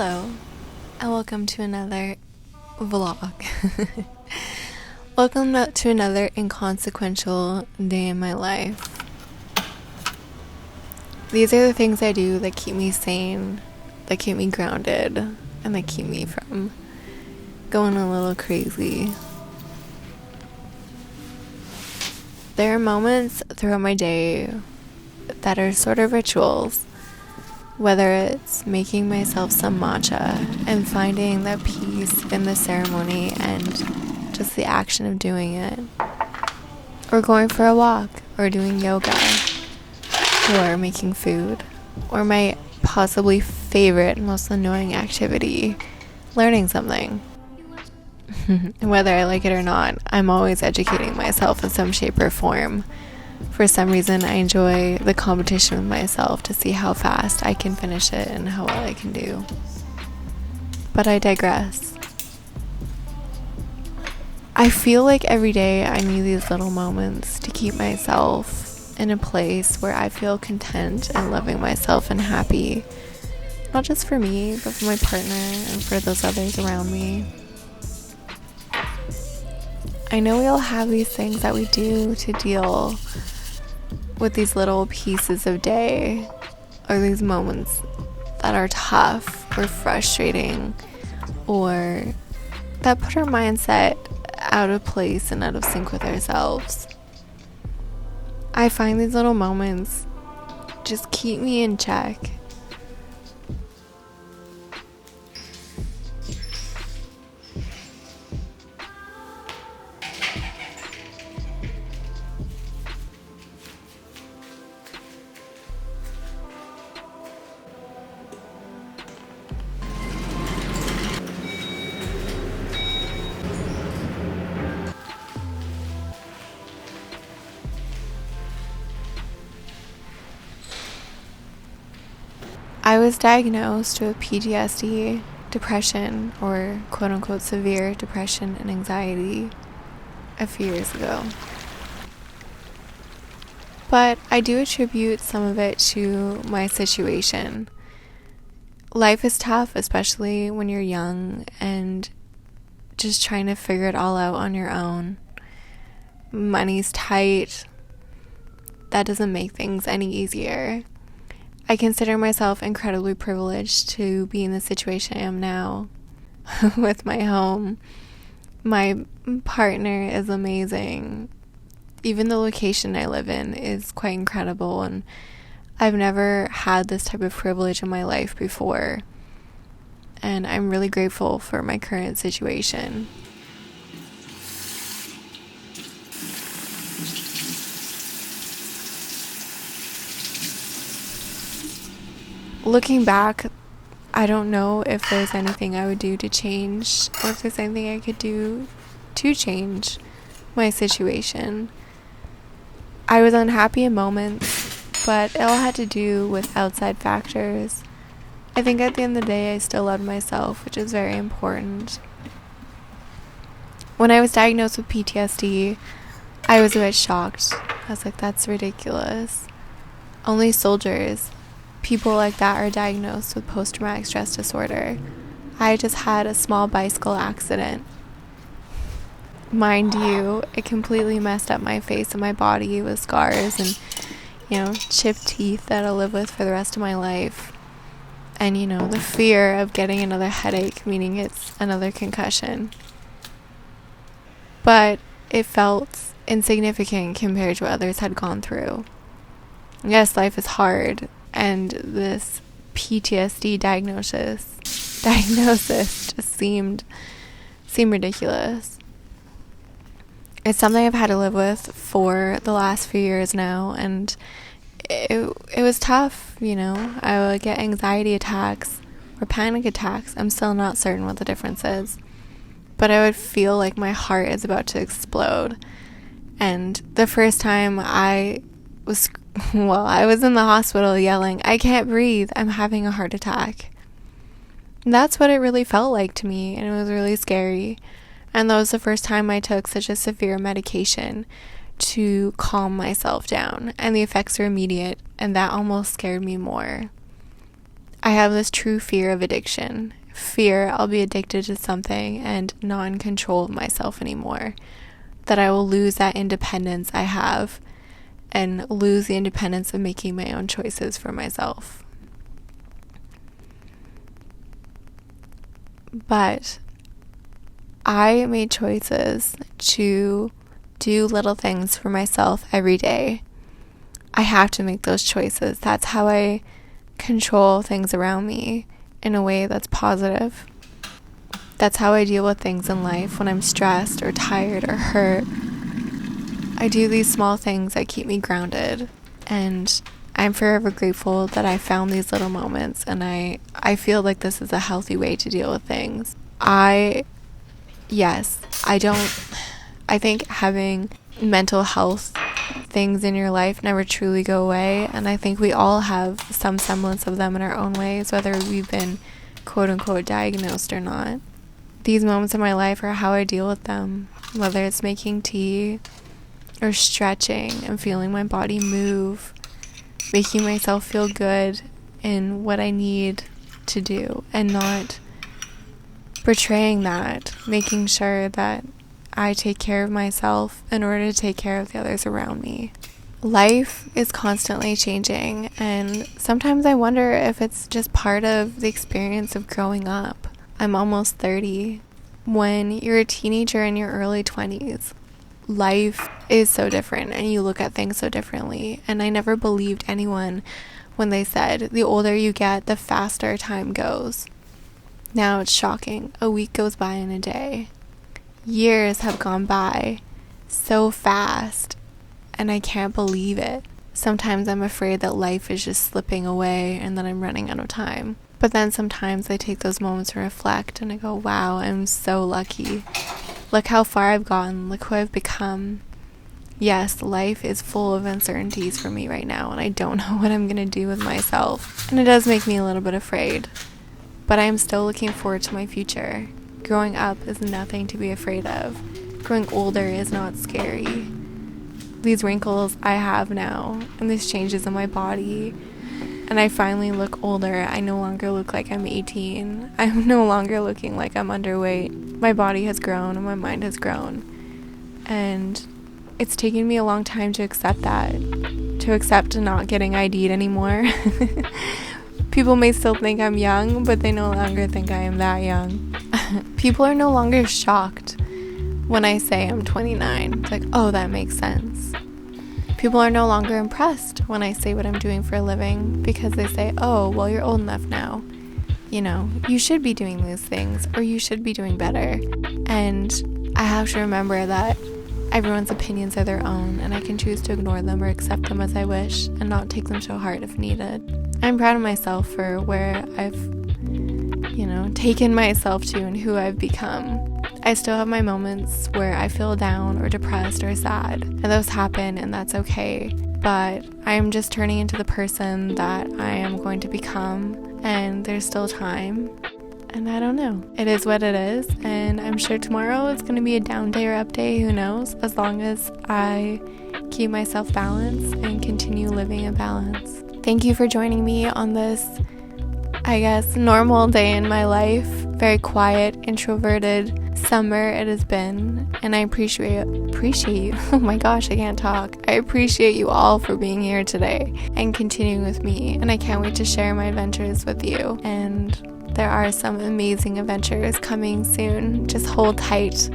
Hello, and welcome to another vlog. Welcome to another inconsequential day in my life. These are the things I do that keep me sane, that keep me grounded, and that keep me from going a little crazy. There are moments throughout my day that are sort of rituals. Whether it's making myself some matcha and finding that peace in the ceremony and just the action of doing it, or going for a walk, or doing yoga, or making food, or my possibly favorite, most annoying activity, learning something. Whether I like it or not, I'm always educating myself in some shape or form. For some reason, I enjoy the competition with myself to see how fast I can finish it and how well I can do. But I digress. I feel like every day I need these little moments to keep myself in a place where I feel content and loving myself and happy. Not just for me, but for my partner and for those others around me. I know we all have these things that we do to deal with these little pieces of day, or these moments that are tough or frustrating, or that put our mindset out of place and out of sync with ourselves. I find these little moments just keep me in check. I was diagnosed with PTSD, depression, or quote-unquote severe depression and anxiety a few years ago. But I do attribute some of it to my situation. Life is tough, especially when you're young and just trying to figure it all out on your own. Money's tight. That doesn't make things any easier. I consider myself incredibly privileged to be in the situation I am now with my home. My partner is amazing. Even the location I live in is quite incredible, and I've never had this type of privilege in my life before. And I'm really grateful for my current situation. Looking back, I don't know if there's anything I would do to change, or if there's anything I could do to change my situation. I was unhappy in moments, but it all had to do with outside factors. I think at the end of the day, I still loved myself, which is very important. When I was diagnosed with PTSD, I was a bit shocked. I was like, that's ridiculous. Only soldiers, people like that, are diagnosed with post-traumatic stress disorder. I just had a small bicycle accident. Mind you, it completely messed up my face and my body with scars and, chipped teeth that I'll live with for the rest of my life. And, the fear of getting another headache, meaning it's another concussion. But it felt insignificant compared to what others had gone through. Yes, life is hard. And this PTSD diagnosis just seemed ridiculous. It's something I've had to live with for the last few years now, and it was tough, I would get anxiety attacks or panic attacks. I'm still not certain what the difference is, but I would feel like my heart is about to explode. And the first time I was in the hospital yelling, I can't breathe, I'm having a heart attack. And that's what it really felt like to me, and it was really scary. And that was the first time I took such a severe medication to calm myself down, and the effects were immediate, and that almost scared me more. I have this true fear of addiction. Fear I'll be addicted to something and not in control of myself anymore. That I will lose that independence I have and lose the independence of making my own choices for myself. But I made choices to do little things for myself every day. I have to make those choices. That's how I control things around me in a way that's positive. That's how I deal with things in life when I'm stressed or tired or hurt. I do these small things that keep me grounded, and I'm forever grateful that I found these little moments, and I feel like this is a healthy way to deal with things. I think having mental health things in your life never truly go away, and I think we all have some semblance of them in our own ways, whether we've been quote-unquote diagnosed or not. These moments in my life are how I deal with them, whether it's making tea or stretching and feeling my body move, making myself feel good in what I need to do and not betraying that, making sure that I take care of myself in order to take care of the others around me. Life is constantly changing, and sometimes I wonder if it's just part of the experience of growing up. I'm almost 30. When you're a teenager in your early 20s, life is so different and you look at things so differently. And I never believed anyone when they said the older you get, the faster time goes. Now it's shocking. A week goes by in a day. Years have gone by so fast, and I can't believe it. Sometimes I'm afraid that life is just slipping away and that I'm running out of time. But then sometimes I take those moments to reflect and I go, wow, I'm so lucky. Look how far I've gotten. Look who I've become. Yes, life is full of uncertainties for me right now, and I don't know what I'm going to do with myself. And it does make me a little bit afraid. But I am still looking forward to my future. Growing up is nothing to be afraid of. Growing older is not scary. These wrinkles I have now, and these changes in my body, and I finally look older. I no longer look like I'm 18. I'm no longer looking like I'm underweight. My body has grown and my mind has grown. And it's taken me a long time to accept that. To accept not getting ID'd anymore. People may still think I'm young, but they no longer think I am that young. People are no longer shocked when I say I'm 29. It's like, oh, that makes sense. People are no longer impressed when I say what I'm doing for a living, because they say, oh, well, you're old enough now. You know, you should be doing these things, or you should be doing better. And I have to remember that everyone's opinions are their own, and I can choose to ignore them or accept them as I wish and not take them to heart if needed. I'm proud of myself for where I've, taken myself to and who I've become. I still have my moments where I feel down or depressed or sad, and those happen, and that's okay. But I am just turning into the person that I am going to become, and there's still time. And I don't know. It is what it is, and I'm sure tomorrow is going to be a down day or up day, who knows, as long as I keep myself balanced and continue living in balance. Thank you for joining me on this, normal day in my life. Very quiet, introverted summer it has been, and I appreciate oh my gosh, I can't talk. I appreciate you all for being here today and continuing with me, and I can't wait to share my adventures with you. And there are some amazing adventures coming soon. Just hold tight.